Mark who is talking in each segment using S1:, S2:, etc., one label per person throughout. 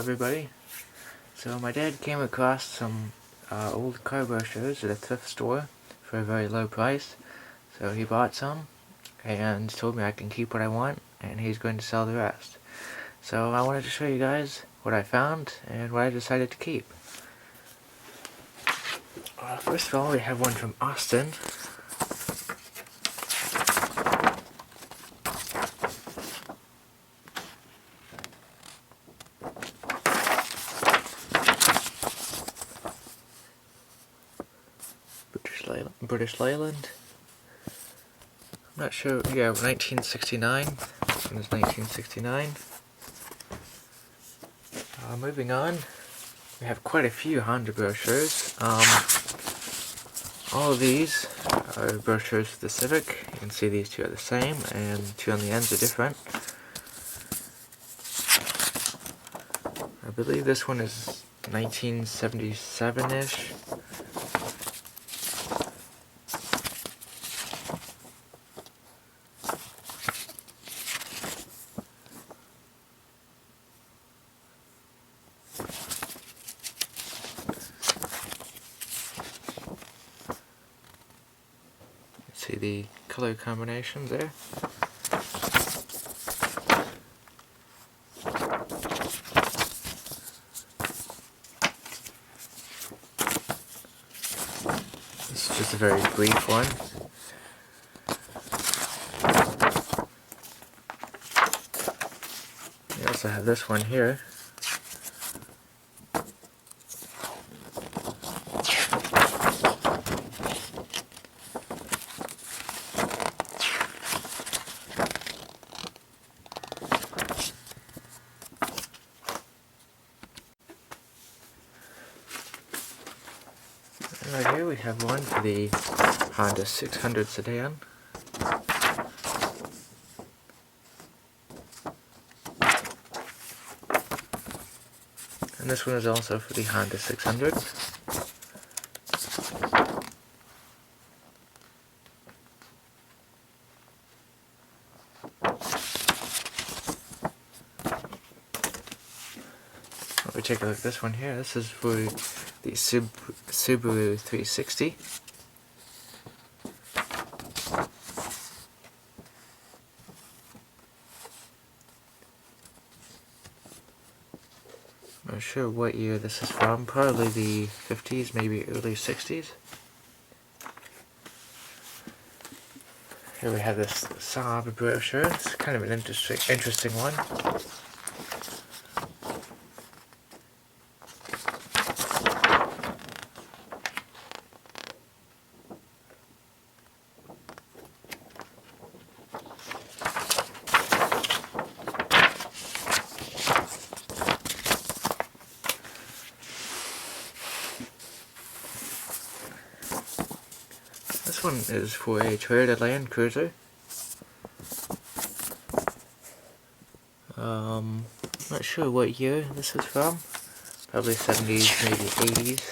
S1: everybody. So my dad came across some old car brochures at a thrift store for a very low price. So he bought some and told me I can keep what I want and he's going to sell the rest. So I wanted to show you guys what I found and what I decided to keep. First of all, we have one from Austin. British Leyland. I'm not sure. Yeah, 1969. This one is 1969. Moving on, we have quite a few Honda brochures. All of these are brochures for the Civic. You can see these two are the same, and two on the ends are different. I believe this one is 1977-ish. See the color combinations there. This is just a very brief one. We also have this one here. And right here we have one for the Honda 600 sedan. And this one is also for the Honda 600. Let me take a look at this one here. This is for the Subaru 360. I'm not sure what year this is from. Probably the 50s, maybe early 60s. Here we have this Saab brochure. It's kind of an interesting one. This one is for a Toyota Land Cruiser. Not sure what year this is from. Probably 70s, maybe 80s.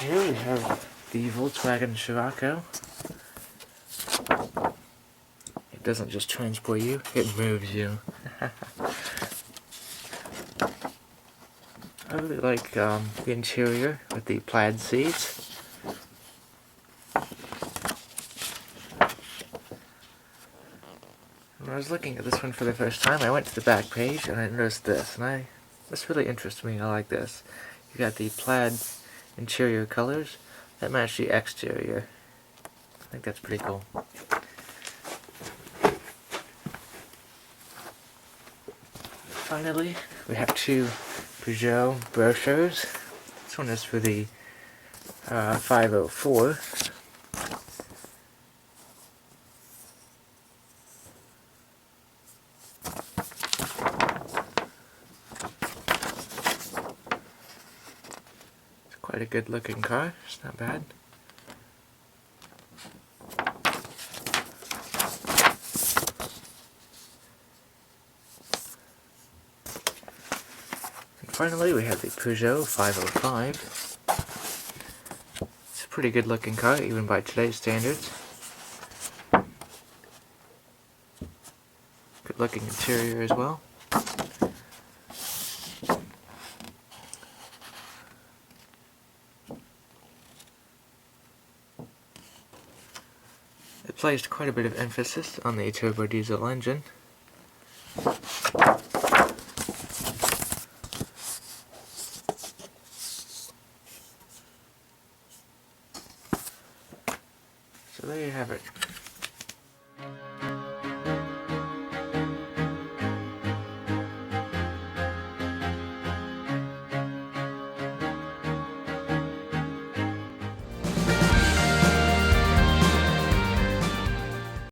S1: Here we have the Volkswagen Scirocco. It doesn't just transport you, it moves you. I really like the interior with the plaid seats. When I was looking at this one for the first time, I went to the back page and I noticed this, and this really interests me. I like this. You got the plaid interior colors that match the exterior. I think that's pretty cool. Finally, we have two Peugeot brochures. This one is for the 504. quite a good looking car, it's not bad. And finally we have the Peugeot 505. It's a pretty good looking car, even by today's standards. Good looking interior as well. It placed quite a bit of emphasis on the turbo diesel engine.